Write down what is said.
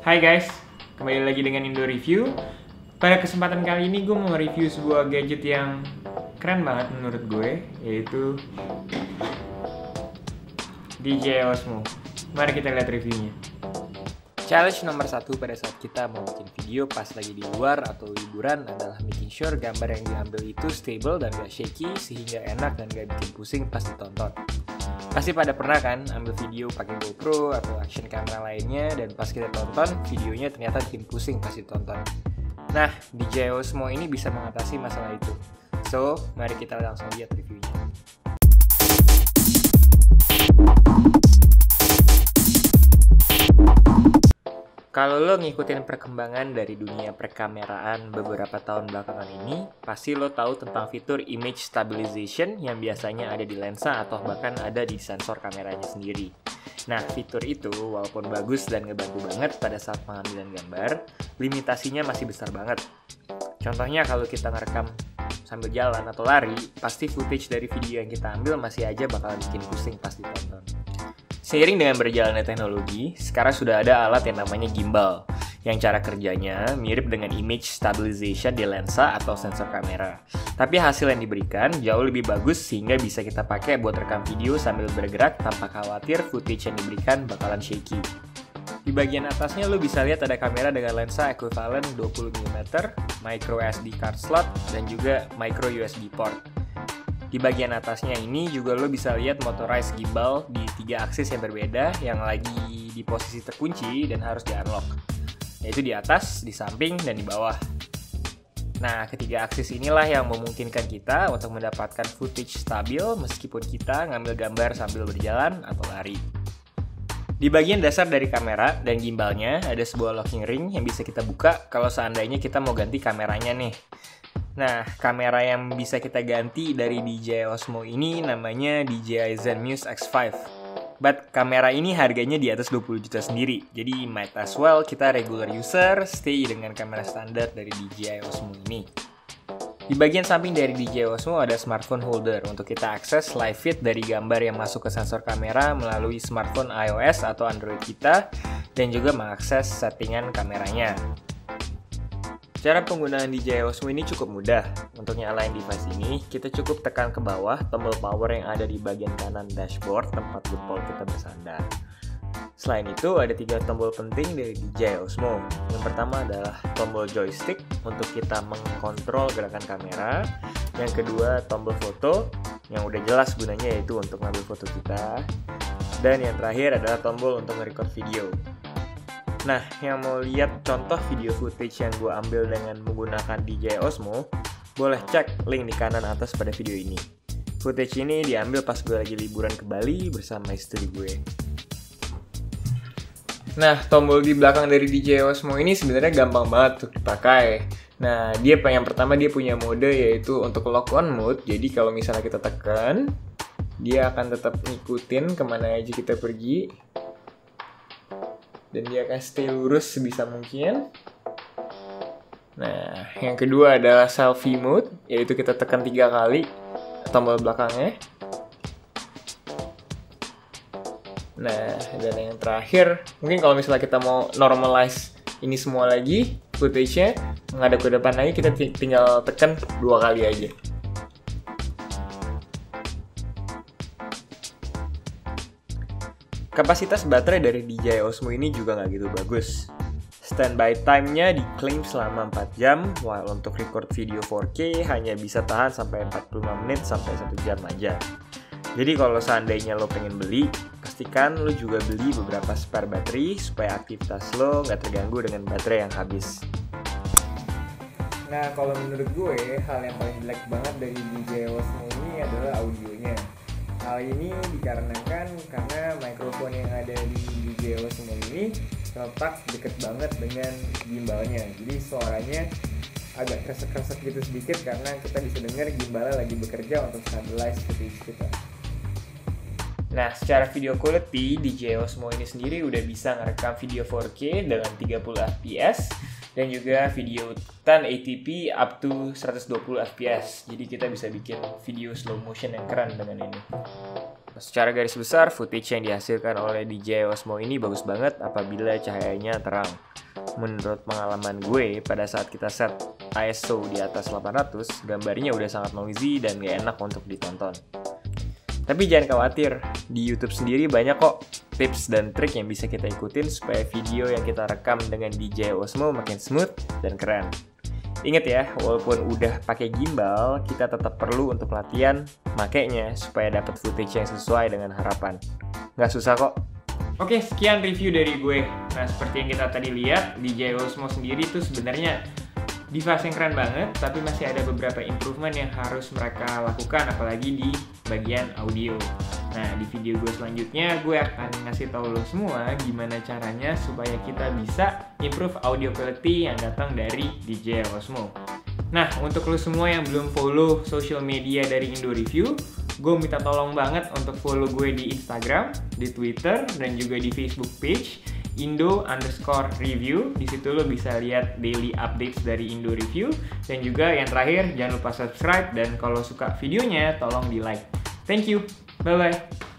Hai guys, kembali lagi dengan Indo Review. Pada kesempatan kali ini gue mau review sebuah gadget yang keren banget menurut gue, yaitu DJI Osmo. Mari kita lihat reviewnya. Challenge nomor 1 pada saat kita mau bikin video pas lagi di luar atau liburan adalah making sure gambar yang diambil itu stable dan gak shaky sehingga enak dan gak bikin pusing pas ditonton. Pasti pada pernah kan ambil video pakai GoPro atau action camera lainnya dan pas kita tonton videonya ternyata bikin pusing pas ditonton. Nah, DJI Osmo ini bisa mengatasi masalah itu. So, mari kita langsung lihat reviewnya. Kalau lo ngikutin perkembangan dari dunia perkameraan beberapa tahun belakangan ini, pasti lo tahu tentang fitur image stabilization yang biasanya ada di lensa atau bahkan ada di sensor kameranya sendiri. Nah, fitur itu walaupun bagus dan ngebantu banget pada saat pengambilan gambar, limitasinya masih besar banget. Contohnya kalau kita ngerekam sambil jalan atau lari, pasti footage dari video yang kita ambil masih aja bakal bikin pusing pas ditonton. Seiring dengan berjalannya teknologi, sekarang sudah ada alat yang namanya gimbal, yang cara kerjanya mirip dengan image stabilization di lensa atau sensor kamera. Tapi hasil yang diberikan jauh lebih bagus sehingga bisa kita pakai buat rekam video sambil bergerak tanpa khawatir footage yang diberikan bakalan shaky. Di bagian atasnya lo bisa lihat ada kamera dengan lensa equivalent 20mm, micro SD card slot, dan juga micro USB port. Di bagian atasnya ini juga lo bisa lihat motorized gimbal di 3 aksis yang berbeda yang lagi di posisi terkunci dan harus di-unlock, yaitu di atas, di samping, dan di bawah. Nah, ketiga aksis inilah yang memungkinkan kita untuk mendapatkan footage stabil meskipun kita ngambil gambar sambil berjalan atau lari. Di bagian dasar dari kamera dan gimbalnya ada sebuah locking ring yang bisa kita buka kalau seandainya kita mau ganti kameranya nih. Nah, kamera yang bisa kita ganti dari DJI Osmo ini namanya DJI Zenmuse X5. But kamera ini harganya di atas 20 juta sendiri. Jadi might as well kita regular user stay dengan kamera standar dari DJI Osmo ini. Di bagian samping dari DJI Osmo ada smartphone holder untuk kita akses live feed dari gambar yang masuk ke sensor kamera melalui smartphone iOS atau Android kita dan juga mengakses settingan kameranya. Cara penggunaan DJI Osmo ini cukup mudah. Untuk nyalain device ini, kita cukup tekan ke bawah tombol power yang ada di bagian kanan dashboard tempat jempol kita bersandar. Selain itu, ada 3 tombol penting dari DJI Osmo. Yang pertama adalah tombol joystick untuk kita mengkontrol gerakan kamera. Yang kedua, tombol foto yang udah jelas gunanya yaitu untuk ngambil foto kita. Dan yang terakhir adalah tombol untuk nge-record video. Nah, yang mau lihat contoh video footage yang gue ambil dengan menggunakan DJI Osmo, boleh cek link di kanan atas pada video ini. Footage ini diambil pas gue lagi liburan ke Bali bersama istri gue. Nah, tombol di belakang dari DJI Osmo ini sebenarnya gampang banget untuk dipakai. Nah, yang pertama dia punya mode yaitu untuk lock on mode. Jadi kalau misalnya kita tekan, dia akan tetap ngikutin kemana aja kita pergi. Dan dia akan stay lurus sebisa mungkin. Nah, yang kedua adalah selfie mode, yaitu kita tekan 3 kali tombol belakangnya. Nah, dan yang terakhir, mungkin kalau misalnya kita mau normalize ini semua lagi, footage-nya menghadap ke depan lagi, kita tinggal tekan 2 kali aja. Kapasitas baterai dari DJI Osmo ini juga nggak gitu bagus. Standby time-nya diklaim selama 4 jam, while untuk record video 4K hanya bisa tahan sampai 45 menit sampai 1 jam aja. Jadi kalau seandainya lo pengen beli, pastikan lo juga beli beberapa spare baterai supaya aktivitas lo nggak terganggu dengan baterai yang habis. Nah, kalau menurut gue, hal yang paling jelek banget dari DJI Osmo ini adalah audionya. Hal ini dikarenakan karena mikrofon yang ada di DJI Osmo ini terletak deket banget dengan gimbalnya. Jadi suaranya agak kresek-kresek gitu sedikit karena kita bisa dengar gimbalnya lagi bekerja untuk stabilize footage kita. Nah, secara video quality, DJI Osmo ini sendiri udah bisa ngerekam video 4K dengan 30 fps dan juga video 1080p up to 120 fps. Jadi kita bisa bikin video slow motion yang keren dengan ini. Secara garis besar, footage yang dihasilkan oleh DJI Osmo ini bagus banget apabila cahayanya terang. menurut pengalaman gue pada saat kita set ISO di atas 800, gambarnya udah sangat noisy dan gak enak untuk ditonton. Tapi jangan khawatir, di YouTube sendiri banyak kok tips dan trik yang bisa kita ikutin supaya video yang kita rekam dengan DJI Osmo makin smooth dan keren. Ingat ya, walaupun udah pakai gimbal, kita tetap perlu untuk latihan makainya supaya dapat footage yang sesuai dengan harapan. Nggak susah kok. Oke, sekian review dari gue. Nah, seperti yang kita tadi lihat, DJI Osmo sendiri tuh sebenarnya device yang keren banget, tapi masih ada beberapa improvement yang harus mereka lakukan, apalagi di bagian audio. Nah, di video gue selanjutnya, gue akan ngasih tahu lo semua gimana caranya supaya kita bisa improve audio quality yang datang dari DJI Osmo. Nah, untuk lo semua yang belum follow social media dari Indo Review, gue minta tolong banget untuk follow gue di Instagram, di Twitter, dan juga di Facebook page Indo_review. Di situ lo bisa lihat daily updates dari Indo Review. Dan juga yang terakhir, jangan lupa subscribe, dan kalau suka videonya tolong di like. Thank you. Bye bye.